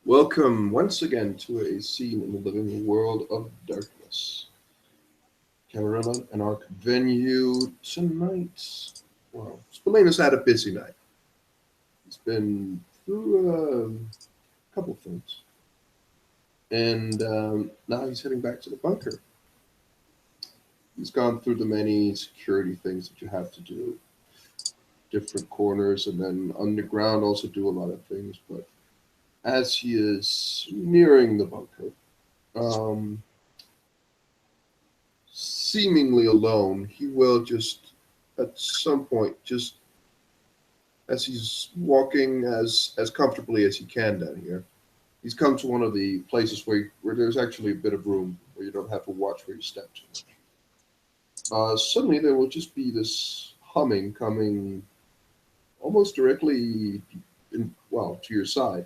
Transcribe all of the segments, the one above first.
Welcome once again to a scene in the living world of darkness. Camarilla and our venue tonight. Well, Spillane has had a busy night. He's been through a couple things. And now he's heading back to the bunker. He's gone through the many security things that you have to do, different corners, and then underground also do a lot of things. But as he is nearing the bunker, um, seemingly alone, he will just at some point, just as he's walking as comfortably as he can down here, he's come to one of the places where there's actually a bit of room where you don't have to watch where you step too much. Suddenly, there will just be this humming coming almost directly, to your side,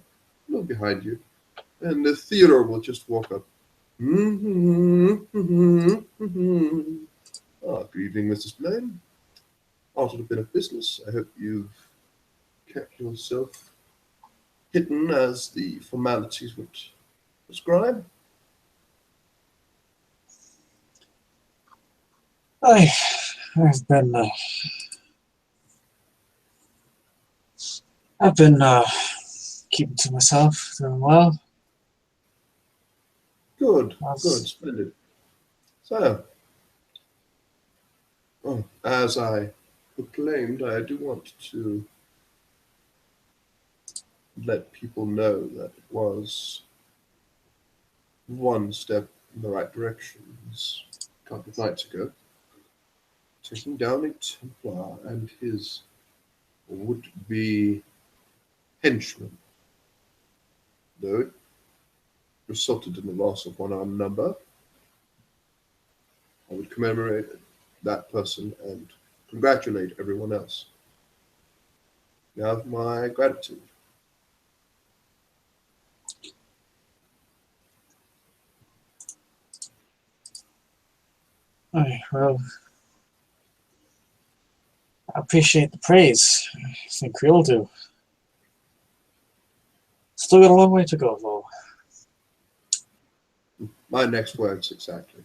a little behind you, and the Theodore will just walk up. Ah, good evening, Mrs. Blaine. Out of a bit of business. I hope you've kept yourself hidden as the formalities would prescribe. I, I've been, keeping to myself, doing well. Good, That's, good, splendid. So, as I proclaimed, I do want to let people know that it was one step in the right direction a couple of nights ago, taking down a Templar and his would-be henchman, though it resulted in the loss of one armed number. I would commemorate that person and congratulate everyone else. You have my gratitude. well, I appreciate the praise. I think we all do. Still got a long way to go, though. My next words exactly.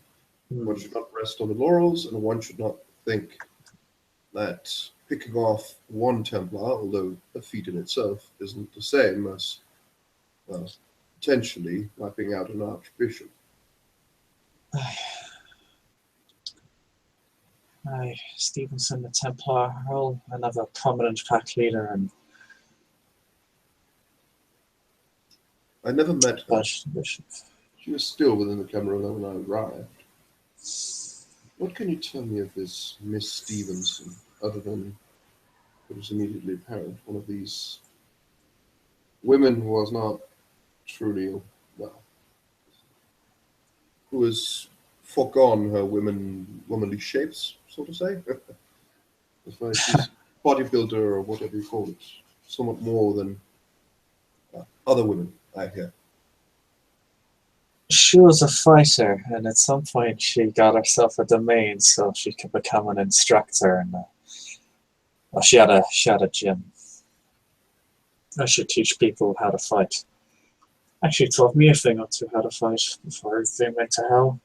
One should not rest on the laurels, and one should not think that picking off one Templar, although a feat in itself, isn't the same as, well, potentially wiping out an archbishop. Stevenson, the Templar, Earl, another prominent pack leader, and I never met her. Bishop. She was still within the Camarilla when I arrived. What can you tell me of this Miss Stevenson, other than what was immediately apparent? One of these women who was not truly, well, who has forgone her womanly shapes, so to say. As far as she's bodybuilder or whatever you call it, somewhat more than other women, I hear. She was a fighter, and at some point she got herself a domain so she could become an instructor. And she had a gym. I should teach people how to fight. Actually, taught me a thing or two how to fight before everything went to hell.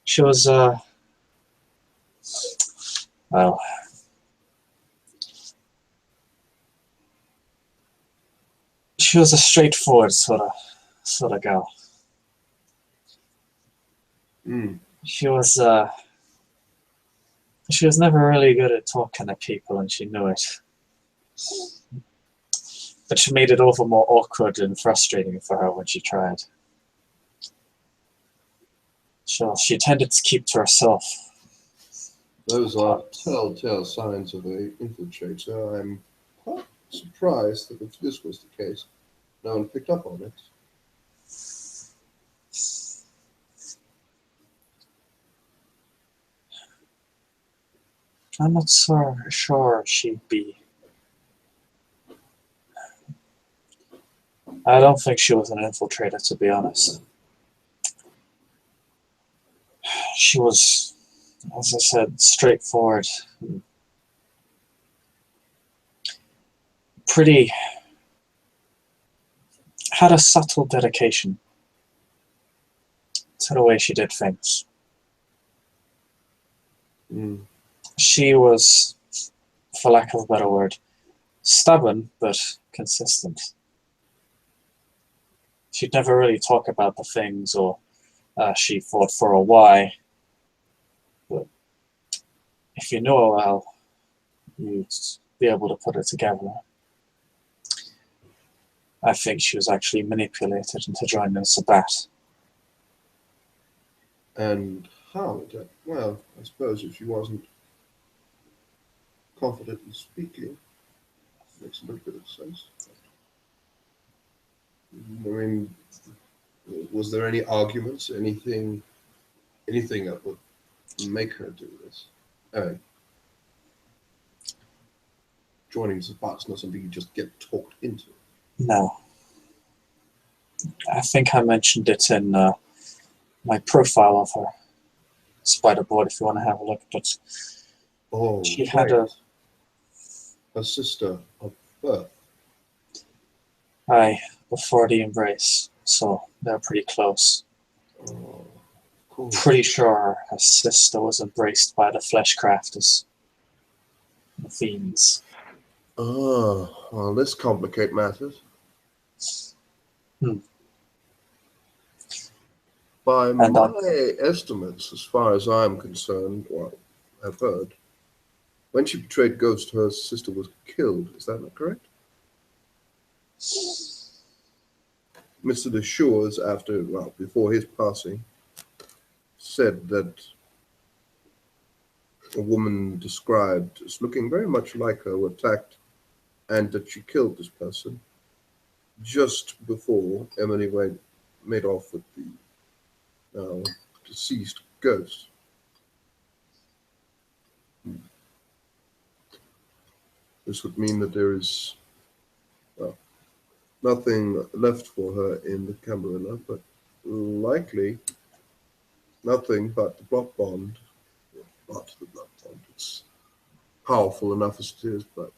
She was well, she was a straightforward sort of girl. Mm. She was never really good at talking to people, and she knew it. But she made it all the more awkward and frustrating for her when she tried. She tended to keep to herself. Those are telltale signs of a infiltrator. I'm quite surprised that if this was the case, no one picked up on it. I'm not so sure she'd be. I don't think she was an infiltrator, to be honest. She was, as I said, straightforward. Pretty had a subtle dedication to the way she did things. Mm. She was, for lack of a better word, stubborn but consistent. She'd never really talk about the things or she fought for a why. But if you know her well, you'd be able to put it together. I think she was actually manipulated into joining the Sabbat. And how? Well, I suppose if she wasn't confident in speaking, makes a little bit of sense. I mean, was there any arguments, anything that would make her do this? Joining the Sabbat's not something you just get talked into. No. I think I mentioned it in my profile of her spider board if you want to have a look. But Oh, she had a sister of birth. Aye, before the embrace, so they're pretty close. Oh, cool. Pretty sure her sister was embraced by the flesh crafters, the fiends. Oh, well, this complicate matters. Hmm. By And my estimates, as far as I'm concerned, well, I've heard, when she betrayed Ghost, her sister was killed. Is that not correct? Mr. De Shores, before his passing, said that a woman described as looking very much like her was attacked and that she killed this person just before Emily Wade made off with the now deceased Ghost. This would mean that there is nothing left for her in the Camarilla, but likely nothing but the blood bond. Not the blood bond. It's powerful enough as it is, but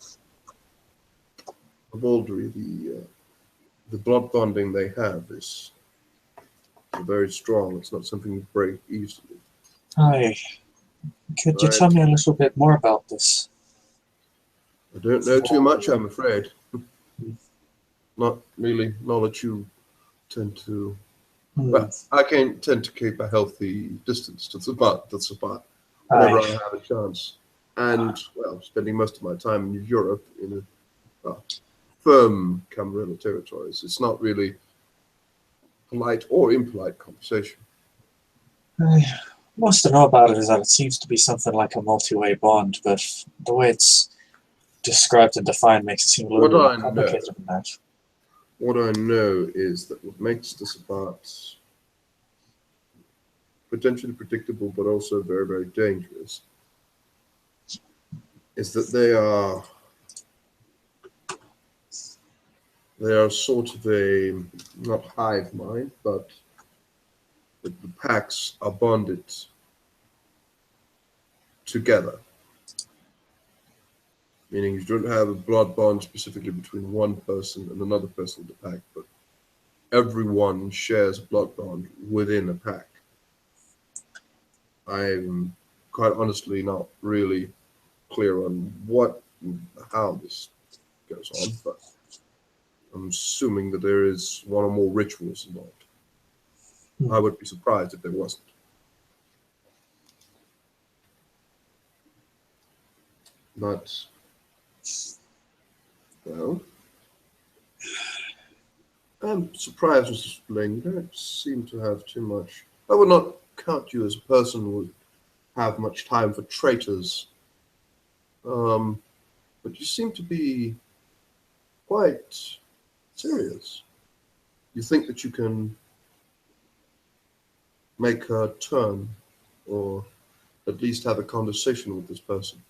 the Baldry, the blood bonding they have is very strong. It's not something you break easily. Aye, could you tell me a little bit more about this? I don't know too much, I'm afraid. Not really knowledge you tend to. Well, I can tend to keep a healthy distance to the Sabbat whenever I have a chance. And, well, spending most of my time in Europe in a firm Camarilla territories, it's not really polite or impolite conversation. Most I know about it is that it seems to be something like a multi-way bond, but the way it's described and defined makes it seem a little bit more complicated than that. What I know is that what makes the Sabbats potentially predictable but also very, very dangerous is that they are sort of a, not hive mind, but the packs are bonded together. Meaning you don't have a blood bond specifically between one person and another person in the pack, but everyone shares a blood bond within a pack. I'm quite honestly not really clear on how this goes on, but I'm assuming that there is one or more rituals involved. I would be surprised if there wasn't. But, well, I'm surprised, Mr. Spling. You don't seem to have too much. I would not count you as a person who would have much time for traitors. But you seem to be quite serious. You think that you can make her turn, or at least have a conversation with this person.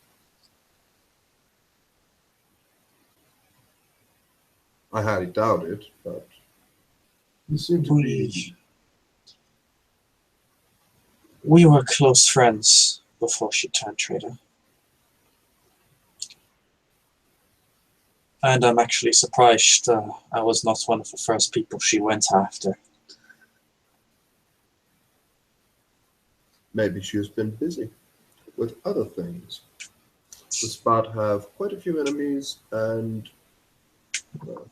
I highly doubt it, but you seem to be. We were close friends before she turned traitor. And I'm actually surprised I was not one of the first people she went after. Maybe she has been busy with other things. The spot have quite a few enemies, and well,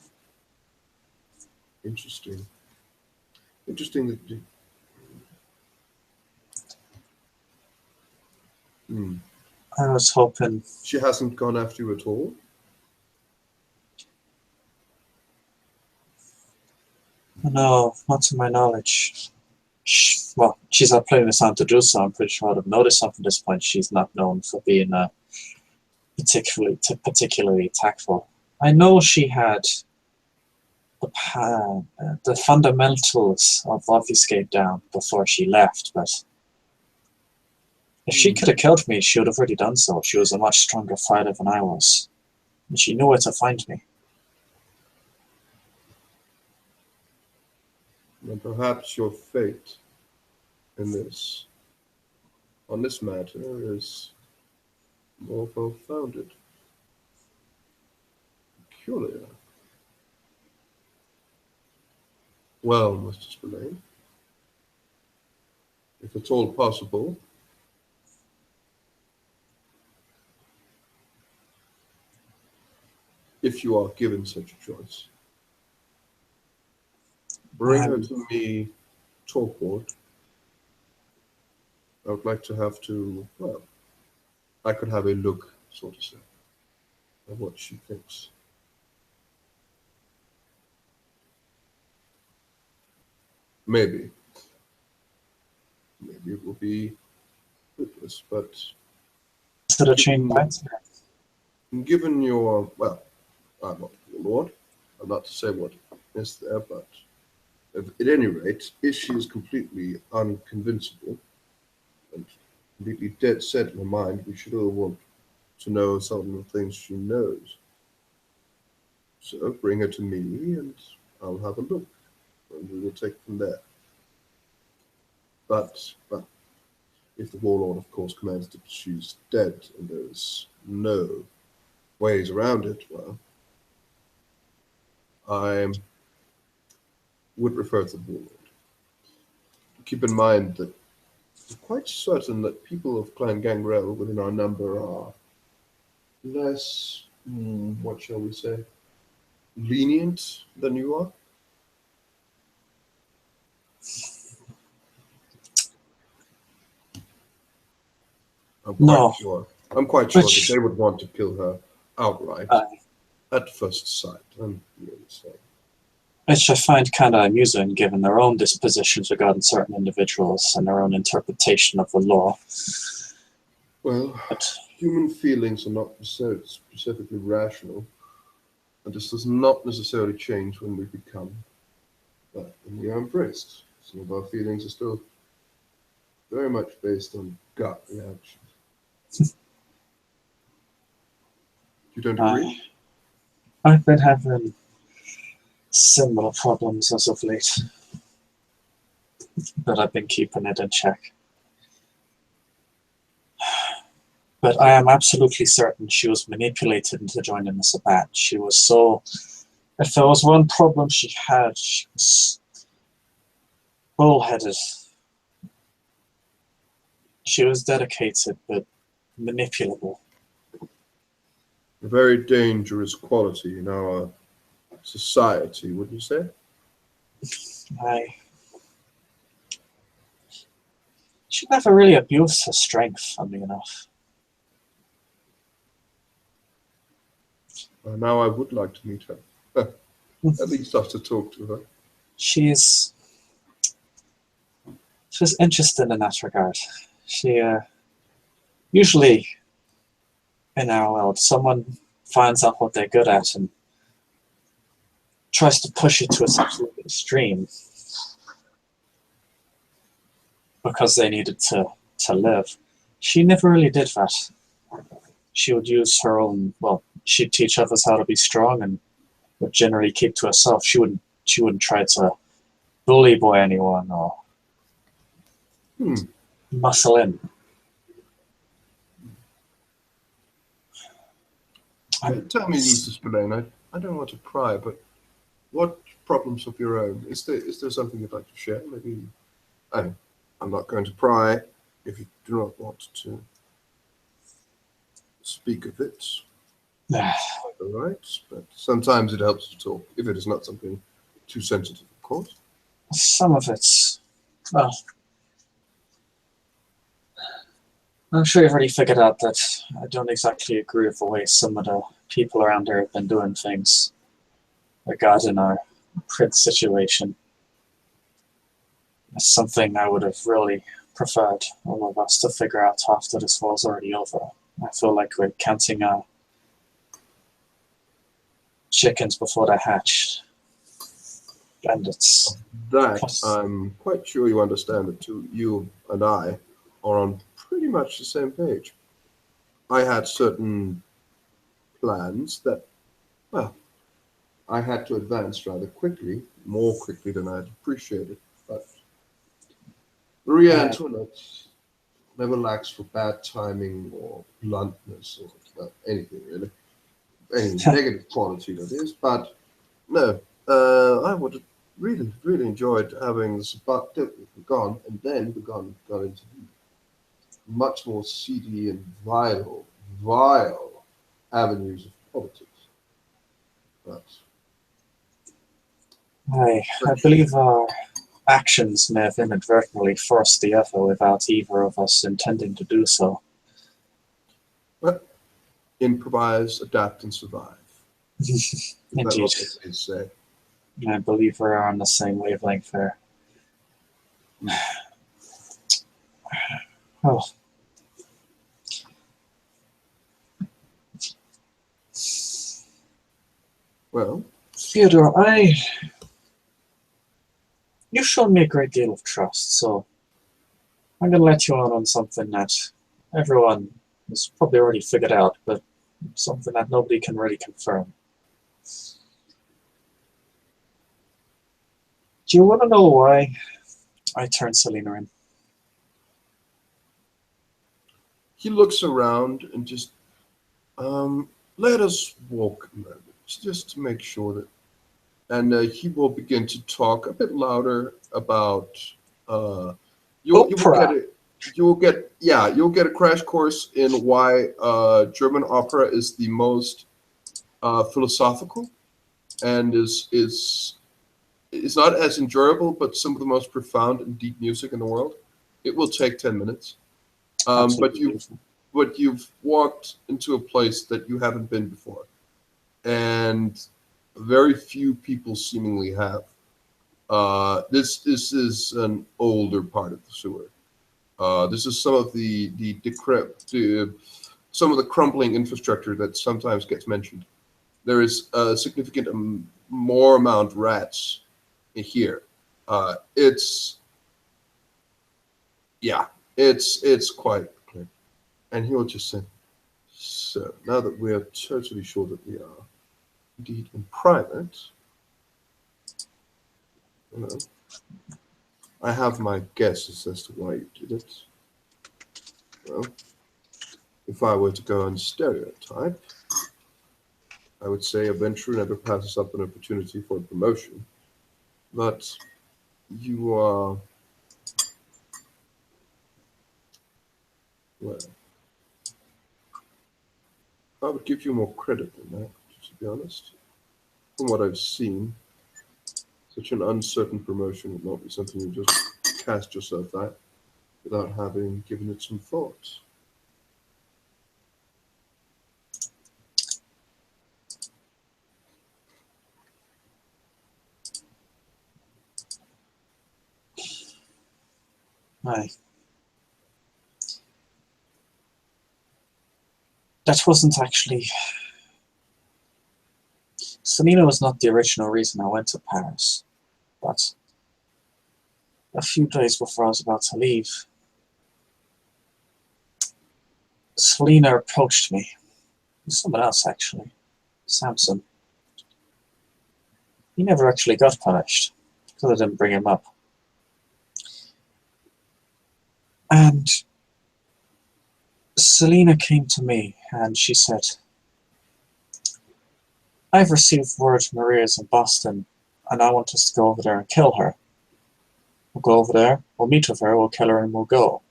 interesting. Interesting that. Hmm. I was hoping. She hasn't gone after you at all. No, not to my knowledge. Well, she's not playing this on to do so. I'm pretty sure I'd have noticed something at this point. She's not known for being particularly tactful. I know she had the fundamentals of obfuscate down before she left, but if she could have killed me, she would have already done so. She was a much stronger fighter than I was, and she knew where to find me. And perhaps your fate in this, on this matter, is more well-founded. Peculiar. Well, Mr. Spillane, if it's all possible, if you are given such a choice, bring her to me, Torport. I would like to have to, well, I could have a look, so to say, at what she thinks. Maybe. Maybe it will be fruitless, but Instead of chain bites, given your, well, I'm not your lord. I'm not to say what is there, but at any rate, if she is completely unconvincible and completely dead set in her mind, we should all want to know some of the things she knows. So bring her to me and I'll have a look, and we will take it from there. But, well, if the warlord, of course, commands that she's dead and there's no ways around it, well, I would refer to the warlord. Keep in mind that I'm quite certain that people of Clan Gangrel within our number are less, what shall we say, lenient than you are. I'm quite no. sure. I'm quite sure Which- that they would want to kill her outright at first sight. I'm really saying. Which I find kind of amusing given their own dispositions regarding certain individuals and their own interpretation of the law. Well, But human feelings are not specifically rational, and this does not necessarily change when we become, when we are embraced. Some of our feelings are still very much based on gut reactions. You don't agree? I've been having similar problems as of late, but I've been keeping it in check. But I am absolutely certain she was manipulated into joining the Sabbat. She was so... If there was one problem she had, she was bullheaded. She was dedicated, but manipulable. A very dangerous quality in our society, wouldn't you say? She never really abused her strength, funnily enough. Now I would like to meet her. At least have to talk to her. She's interested in that regard. She usually in our world, someone finds out what they're good at and tries to push it to its absolute extreme because they needed to live. She never really did that. She would use her own, well, she'd teach others how to be strong and would generally keep to herself. She wouldn't try to bully boy anyone or muscle in. Tell me, Mr. Spillane, I don't want to pry, but what problems of your own? Is there something you'd like to share? Maybe I'm I'm not going to pry if you do not want to speak of it. All right, but sometimes it helps to talk if it is not something too sensitive, of course. Some of it's, well, I'm sure you've already figured out that I don't exactly agree with the way some of the people around here have been doing things regarding our print situation. It's something I would have really preferred all of us to figure out after this war's already over. I feel like we're counting our chickens before they hatch, and it's That plus, I'm quite sure you understand that too. You and I are on pretty much the same page. I had certain plans that, well, I had to advance rather quickly, more quickly than I'd appreciated. But Maria uh, Antoinette never lacks for bad timing or bluntness or well, anything really, any negative quality that is. But no, I would have really enjoyed having the Sabbat gone and then gone into much more seedy and vile avenues of politics. But I believe our actions may have inadvertently forced the other without either of us intending to do so. but improvise, adapt, and survive. Is that Indeed, not what they say? I believe we are on the same wavelength there. Hmm. Oh, Well, Theodore, you've shown me a great deal of trust, so I'm going to let you on something that everyone has probably already figured out, but something that nobody can really confirm. Do you want to know why I turned Selena in? he looks around and just let us walk a moment, just to make sure that, and he will begin to talk a bit louder about. Uh, you will get Oprah! it. You will get yeah. You'll get a crash course in why German opera is the most philosophical and is not as enjoyable, but some of the most profound and deep music in the world. It will take 10 minutes, but Absolutely you've beautiful. walked into a place that you haven't been before, and very few people seemingly have. This is an older part of the sewer. This is some of some of the crumbling infrastructure that sometimes gets mentioned. There is a significant more amount rats here. It's yeah, it's quite clear. And he'll just say, "So now that we are totally sure that we are indeed in private, you know, I have my guesses as to why you did it. Well, if I were to go on stereotype, I would say a venture never passes up an opportunity for a promotion. But you are, well, I would give you more credit than that, to be honest. From what I've seen, such an uncertain promotion would not be something you just cast yourself at without having given it some thought. Aye. That wasn't actually. Selena was not the original reason I went to Paris, but a few days before I was about to leave, Selena approached me. Someone else, actually. Samson. He never actually got punished, because I didn't bring him up. And Selena came to me and she said, I've received word Maria's in Boston, and I want us to go over there and kill her. We'll go over there, we'll meet with her, we'll kill her, and we'll go.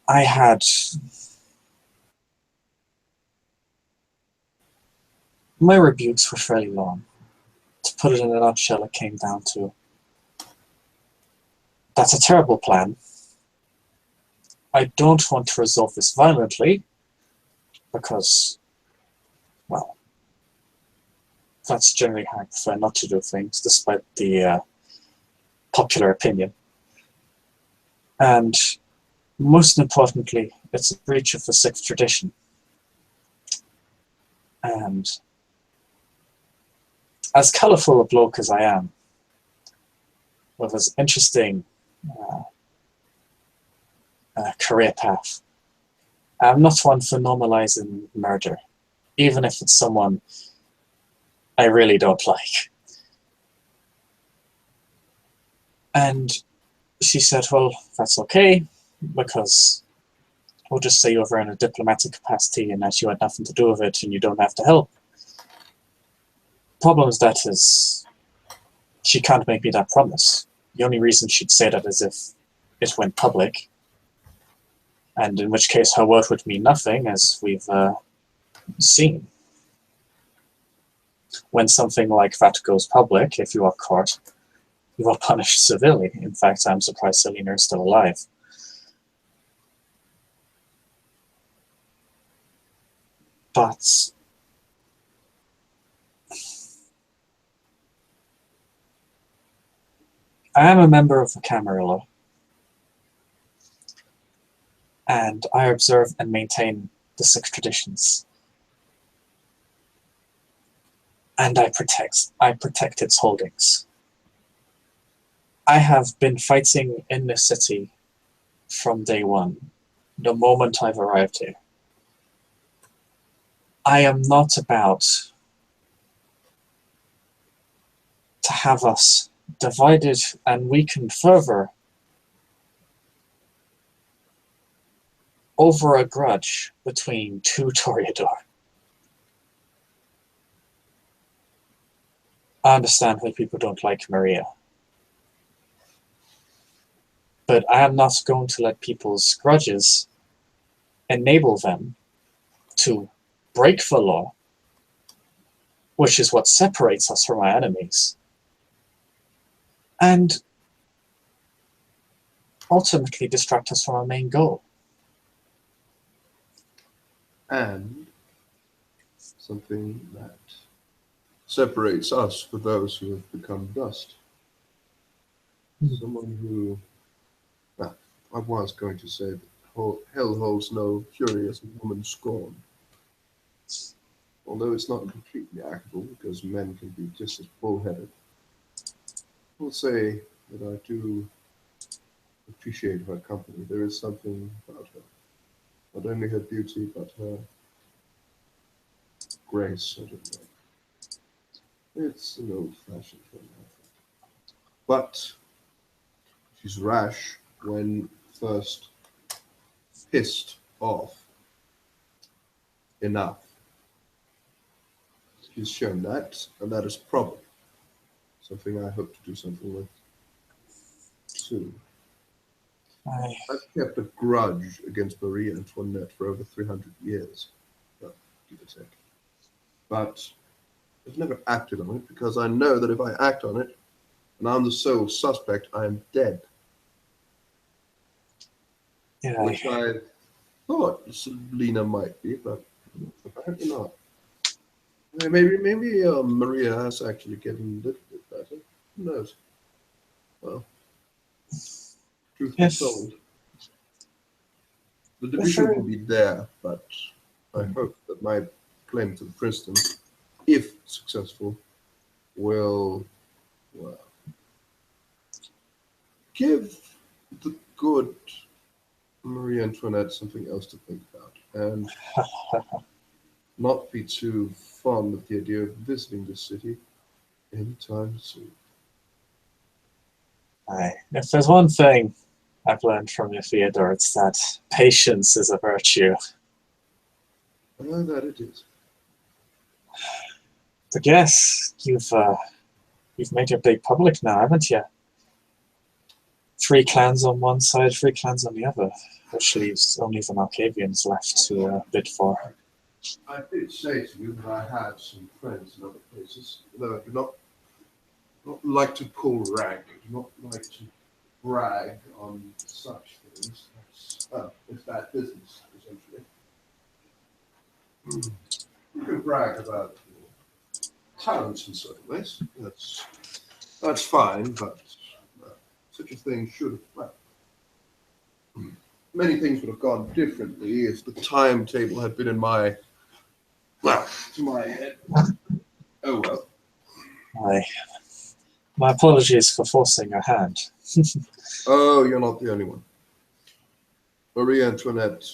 I had... My rebukes were fairly long. To put it in a nutshell, it came down to, that's a terrible plan. I don't want to resolve this violently, because, well, that's generally how I prefer not to do things, despite the popular opinion. And most importantly, it's a breach of the sixth tradition. And as colourful a bloke as I am, with as interesting career path, I'm not one for normalising murder, even if it's someone I really don't like. And she said, well, that's okay, because we'll just say you're in a diplomatic capacity and that you had nothing to do with it and you don't have to help. Problem is that is, she can't make me that promise. The only reason she'd say that is if it went public, and in which case her word would mean nothing, as we've seen. When something like that goes public, if you are caught, you are punished severely. In fact, I'm surprised Selena is still alive. But I am a member of the Camarilla, and I observe and maintain the six traditions. And I protect its holdings. I have been fighting in this city from day one, the moment I've arrived here. I am not about to have us divided and weakened further over a grudge between two Toreador. I understand why people don't like Maria, but I am not going to let people's grudges enable them to break the law, which is what separates us from our enemies, and ultimately distract us from our main goal. And something that separates us from those who have become dust. Someone who, well, I was going to say that hell holds no curious woman scorn. Although it's not completely accurate, because men can be just as bullheaded. I'll say that I do appreciate her company. There is something about her. Not only her beauty, but her grace, I don't know. It's an old-fashioned thing, I think. But she's rash when first pissed off enough. She's shown that, and that is probably something I hope to do something with soon. I've kept a grudge against Marie Antoinette for over 300 years, well, give or take. But I've never acted on it because I know that if I act on it, and I'm the sole suspect, I am dead. Yeah. Which I thought Selena might be, but apparently not. Maybe Maria has actually gotten a little bit better. Who knows? Well, truth be told, the division will be there, but I hope that my claim to the Princeton, if successful, will, well, give the good Marie Antoinette something else to think about, and not be too fond of the idea of visiting the city anytime soon. If there's one thing I've learned from you, Theodore, it's that patience is a virtue. I know that it is. But yes, you've made your big public now, haven't you? 3 clans on one side, 3 clans on the other, which leaves only the Malkavians left to bid for. I did say to you that I had some friends in other places, though I do not like to pull rank. I do not like to brag on such things. It's bad business, essentially. You can brag about your talents in certain ways. That's fine, but such a thing should have. Well, many things would have gone differently if the timetable had been in my to my head. Oh well. My apologies for forcing your hand. Oh, you're not the only one. Marie Antoinette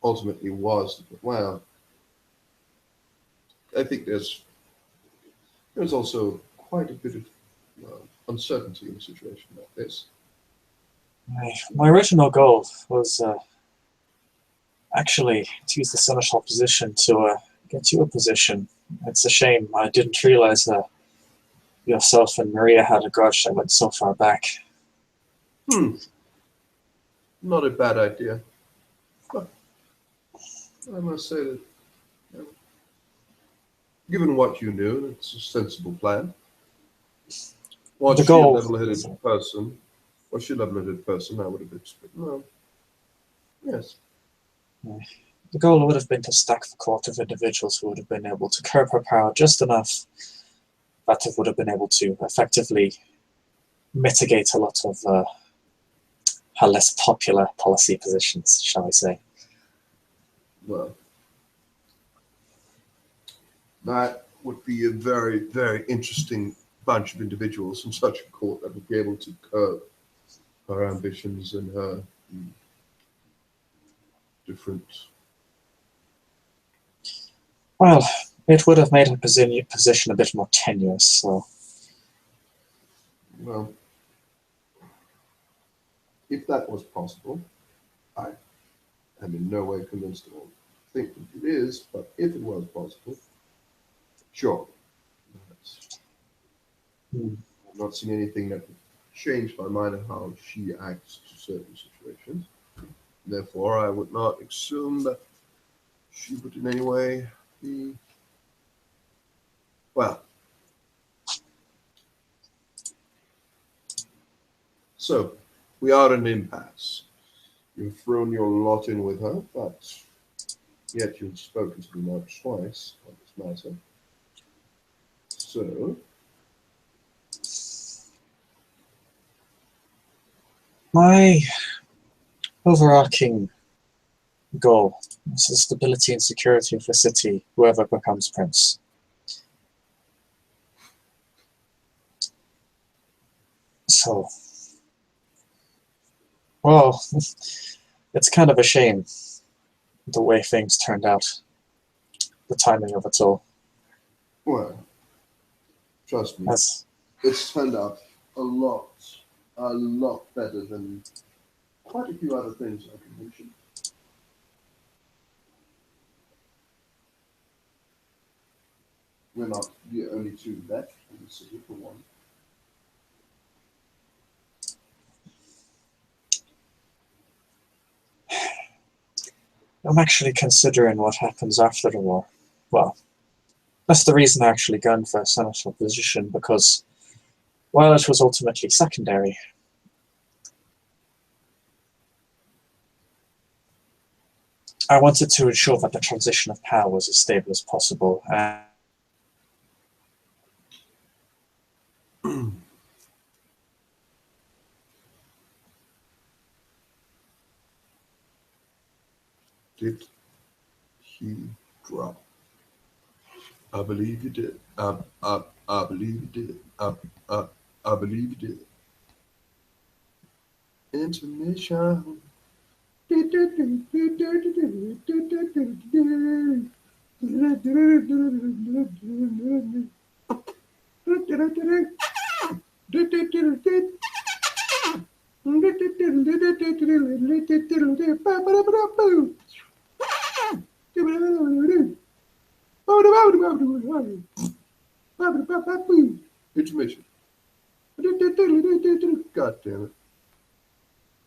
ultimately was. Well, I think there's also quite a bit of uncertainty in a situation like this. My original goal was actually to use the senatorial position to get you a position. It's a shame I didn't realize that yourself and Maria had a grudge that went so far back. Not a bad idea. But I must say that, given what you knew, it's a sensible plan. Was she a level-headed person? I would have expected. No. Yes. The goal would have been to stack the court of individuals who would have been able to curb her power just enough that it would have been able to effectively mitigate a lot of her less popular policy positions, shall we say. Well, that would be a very, very interesting bunch of individuals in such a court that would be able to curb her ambitions and her different. Well, it would have made her position a bit more tenuous, so. Well, if that was possible, I am in no way convinced at all. I think it is, but if it was possible, sure. I've not seen anything that would change my mind on how she acts to certain situations. Therefore, I would not assume that she would in any way be. Well. So, we are in an impasse. You've thrown your lot in with her, but yet you've spoken to me now twice on this matter. So. My overarching goal is the stability and security of the city, whoever becomes prince. So, well, it's kind of a shame the way things turned out, the timing of it all. Well, trust me, it's turned out a lot better than quite a few other things I can mention. We're not the only two left in the city, for one. I'm actually considering what happens after the war. Well, that's the reason I actually gone for a senatorial position, because while it was ultimately secondary, I wanted to ensure that the transition of power was as stable as possible. Did he drop? I believe he did. I believe he did. I believe he did. Intermission. Intermission. God damn it.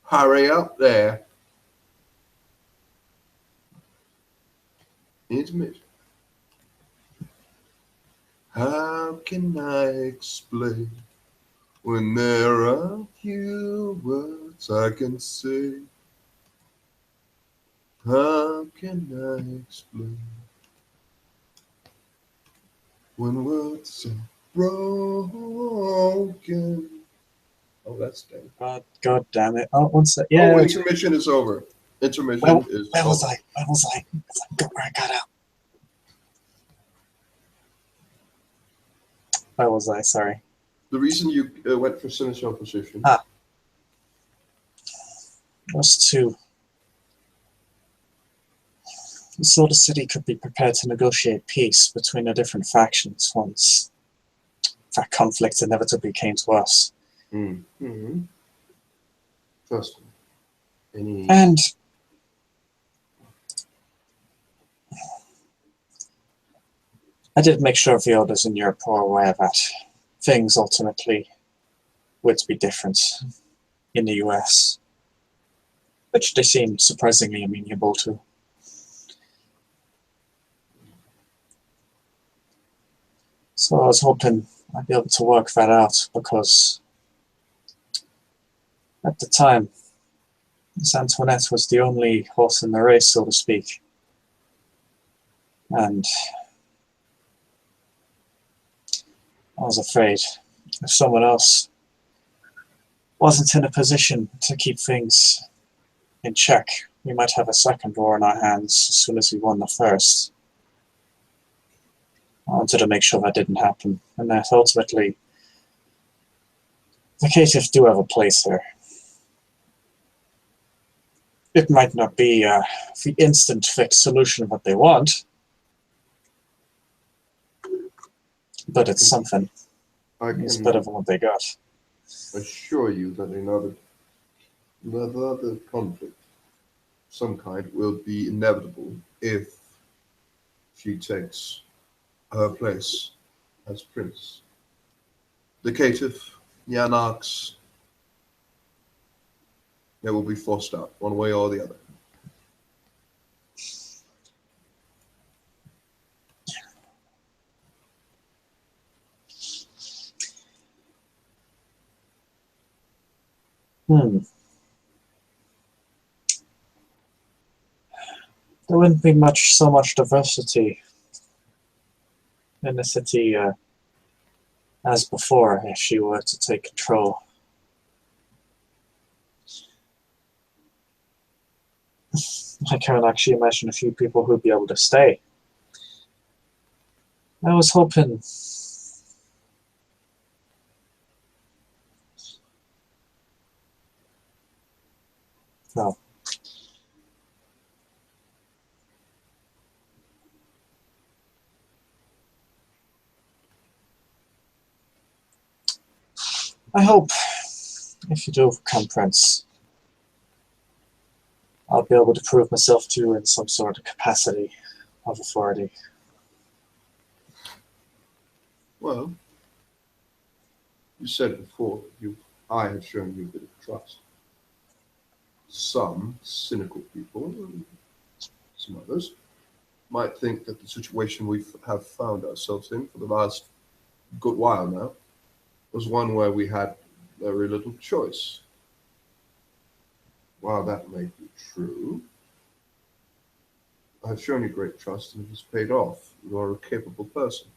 Hurry up there. Intermission. How can I explain when there are few words I can say? How can I explain when words are broken? Oh, that's dang. God damn it. Oh, one sec. Oh, Yeah. intermission is over. Where, Intermission is where was over. I? Where was I? Where I got out. Where was I? Sorry. The reason you went for seneschal position. Was to so the city could be prepared to negotiate peace between the different factions once that conflict inevitably came to us. Mm-hmm. Trust me. And I did make sure the others in Europe were aware that things ultimately would be different in the US, which they seemed surprisingly amenable to. So I was hoping I'd be able to work that out, because at the time, Miss Antoinette was the only horse in the race, so to speak. And I was afraid if someone else wasn't in a position to keep things in check, we might have a second war in our hands as soon as we won the first. I wanted to make sure that didn't happen, and that ultimately the caitiff do have a place there. It might not be the instant fix solution of what they want, but it's something. It's better than what they got. Assure you that another conflict of some kind will be inevitable if she takes her place as prince. The caitiff, the anarchs, they will be forced out one way or the other. There wouldn't be so much diversity in the city as before if she were to take control. I can't actually imagine a few people who'd be able to stay. I was hoping. No. I hope, if you do become prince, I'll be able to prove myself to you in some sort of capacity of authority. Well, you said before, I have shown you a bit of trust. Some cynical people, some others, might think that the situation we have found ourselves in for the last good while now was one where we had very little choice. While that may be true, I've shown you great trust and it has paid off. You are a capable person.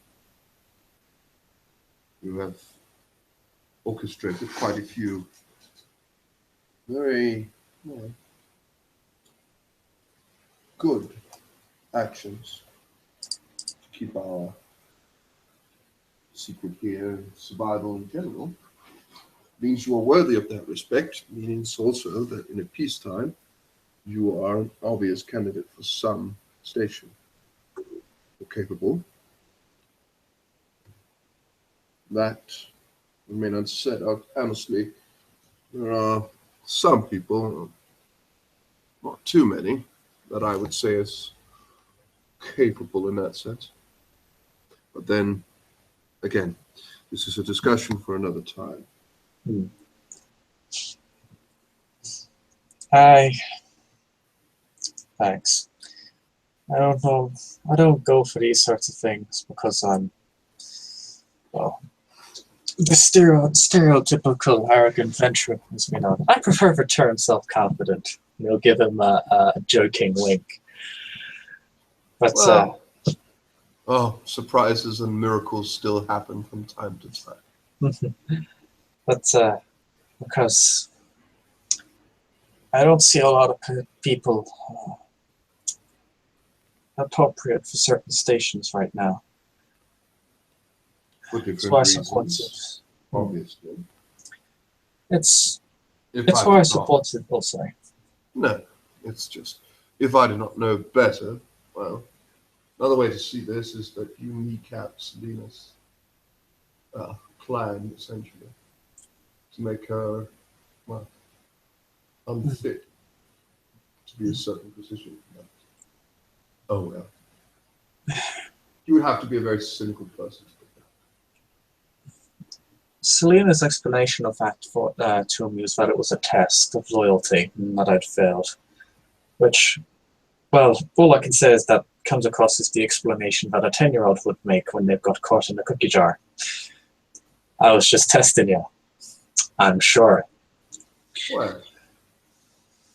You have orchestrated quite a few very good actions to keep our secret here and survival in general. Means you are worthy of that respect, means also that in a peacetime you are an obvious candidate for some station. You're capable. That remain unsaid. Honestly, there are some people, not too many, that I would say is capable in that sense. But then Again, this is a discussion for another time. Hmm. I Thanks. I don't know. I don't go for these sorts of things because I'm, well, the stereotypical arrogant venturer has been on. I prefer to turn self-confident. Give him a joking wink. But Well, oh, surprises and miracles still happen from time to time. but because I don't see a lot of people appropriate for certain stations right now. For That's why I different support reasons, it. obviously. It's If it's I why I did not, support it. Oh, sorry. no, it's just, if I did not know better, well, another way to see this is that you kneecap Selena's clan, essentially, to make her, well, unfit to be a certain position. Oh, well. You would have to be a very cynical person to do Selena's explanation of that to me was that it was a test of loyalty and that I'd failed. Which, well, all I can say is that comes across as the explanation that a 10-year-old would make when they've got caught in a cookie jar. I was just testing you. I'm sure. that. Well,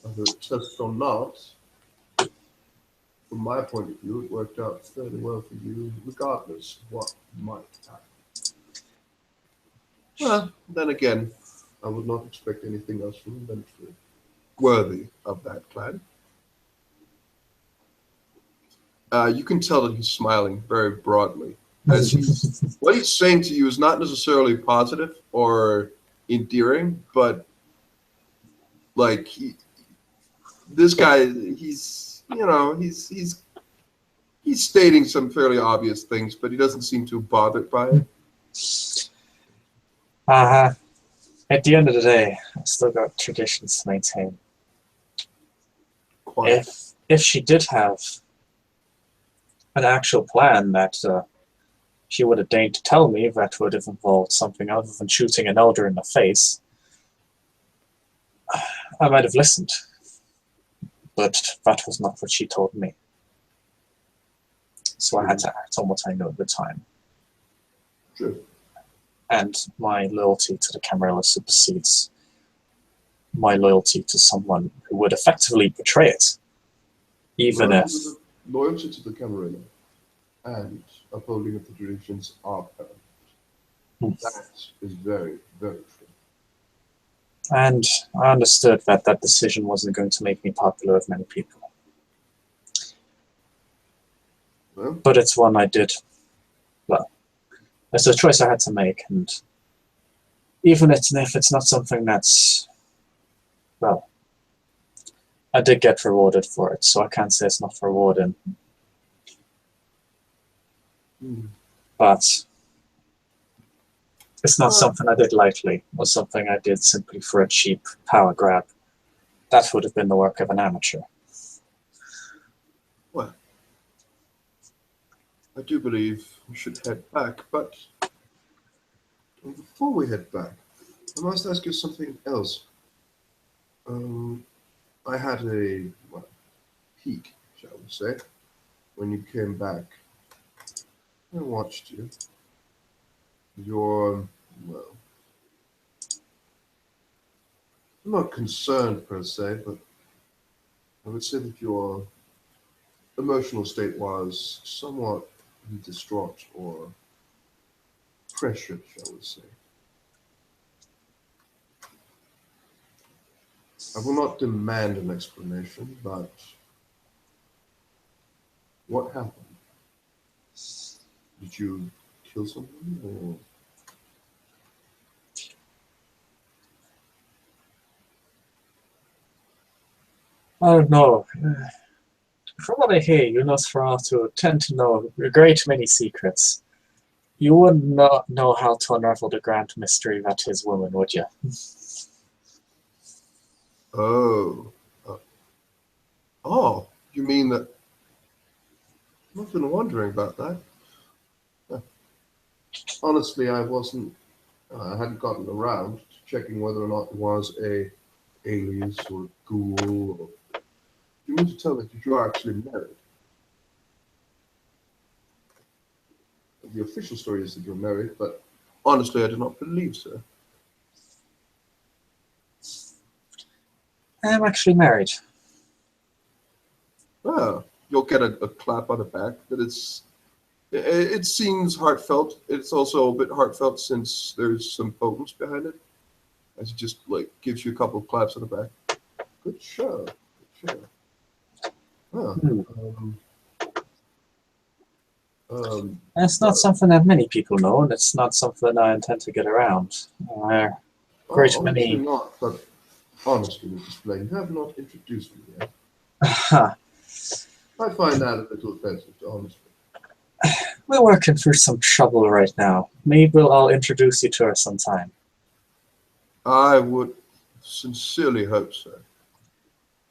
whether it's test or not, from my point of view, it worked out fairly well for you, regardless of what might happen. Well, then again, I would not expect anything else from Ventry worthy of that clan. You can tell that he's smiling very broadly, as what he's saying to you is not necessarily positive or endearing, but like this guy, he's stating some fairly obvious things, but he doesn't seem too bothered by it. Uh-huh. At the end of the day, I've still got traditions to maintain. Quite. If she did have an actual plan that she would have deigned to tell me, that would have involved something other than shooting an elder in the face, I might have listened. But that was not what she told me. So I had to act on what I knew at the time. True. And my loyalty to the Camarilla supersedes my loyalty to someone who would effectively betray it. Even if... Loyalty to the Camarilla and upholding of the traditions are paramount. That is very, very true. And I understood that that decision wasn't going to make me popular with many people. Well, but it's one I did. Well, it's a choice I had to make, and even if it's not something that's, well, I did get rewarded for it, so I can't say it's not rewarding. But it's not something I did lightly, or something I did simply for a cheap power grab. That would have been the work of an amateur. Well, I do believe we should head back, but before we head back, I must ask you something else. I had a peek, shall we say, when you came back. I watched you. You're, well, I'm not concerned per se, but I would say that your emotional state was somewhat distraught or pressured, shall we say. I will not demand an explanation, but what happened? Did you kill someone, or? I don't know. From what I hear, you Nosferatu tend to know a great many secrets. You would not know how to unravel the grand mystery that is woman, would you? Oh. Oh, you mean that? I've been wondering about that. Huh. Honestly, I hadn't gotten around to checking whether or not it was a alias or ghoul. Or, you mean to tell me that you are actually married? The official story is that you're married, but honestly, I do not believe so. I am actually married. Ah, you'll get a clap on the back. It seems heartfelt. It's also a bit heartfelt since there's some poems behind it, as it just like gives you a couple of claps on the back. Good show. Good show. Ah, Hmm. um, um, It's not well, something that many people know, and it's not something I intend to get around. A oh, great obviously many. not. But honestly, Mrs. Blaine, you have not introduced me yet. I find that a little offensive, honestly. We're working through some trouble right now. Maybe I'll introduce you to her sometime. I would sincerely hope so.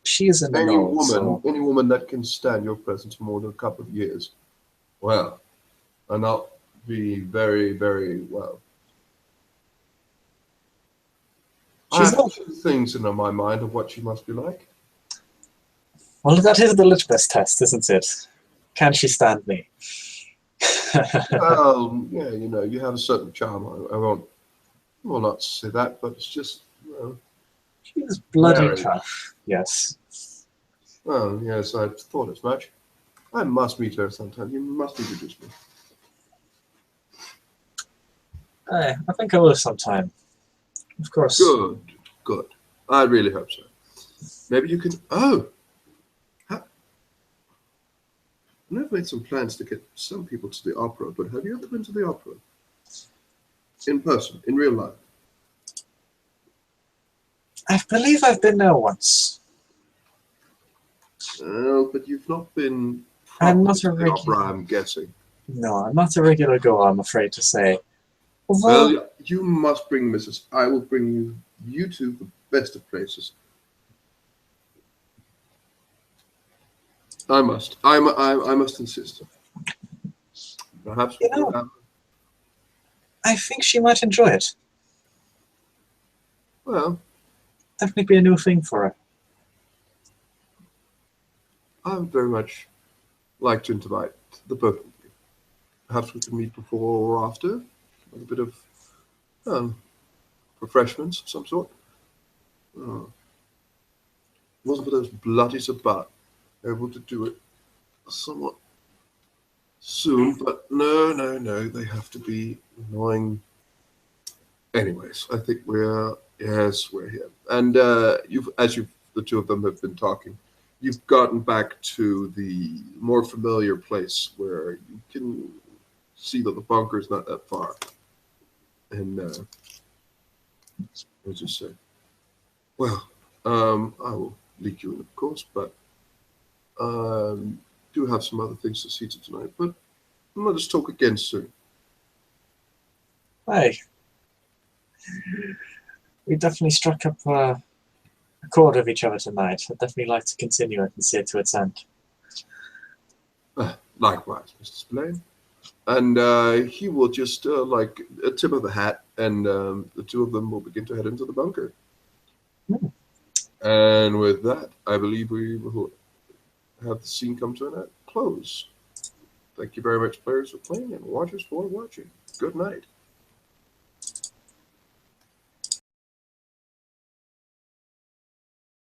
She is in the know, so Any woman that can stand your presence for more than a couple of years, well, and I'll be very, very well. I she's have not. two things in my mind of what she must be like. Well, that is the litmus test, isn't it? Can she stand me? Well, yeah, you have a certain charm. I will not say that, but it's just, She's bloody married. tough. Yes. Well, yes, I thought as much. I must meet her sometime. You must introduce me. I think I will sometime. Of course. Good, good. I really hope so. Maybe you can. Oh, ha- and I've made some plans to get some people to the opera, but have you ever been to the opera? In person, in real life? I believe I've been there once. But you've not been I'm properly not a to the opera, regular. I'm guessing. No, I'm not a regular goer, I'm afraid to say. Well, Although, you must bring Mrs. I will bring you to the best of places. I must. I must insist. Perhaps we you could know, have. I think she might enjoy it. Well, Definitely be a new thing for her. I would very much like to invite the both of you. Perhaps we could meet before or after, with a bit of um, refreshments of some sort. Oh, wasn't for those bloodies about able to do it somewhat soon, but no, no, no, they have to be annoying. Anyways, I think we're here, and you've the two of them have been talking. You've gotten back to the more familiar place where you can see that the bunker is not that far, and I just say, well, I will lead you in, of course, but do have some other things to see to tonight. But let us talk again soon. Hey, we definitely struck up a chord with each other tonight. I'd definitely like to continue it and see it to its end. Likewise, Mr. Spillane. And he will just like a tip of the hat, and the two of them will begin to head into the bunker. Hmm. And with that, I believe we will have the scene come to an close. Thank you very much, players, for playing, and watchers for watching. Good night.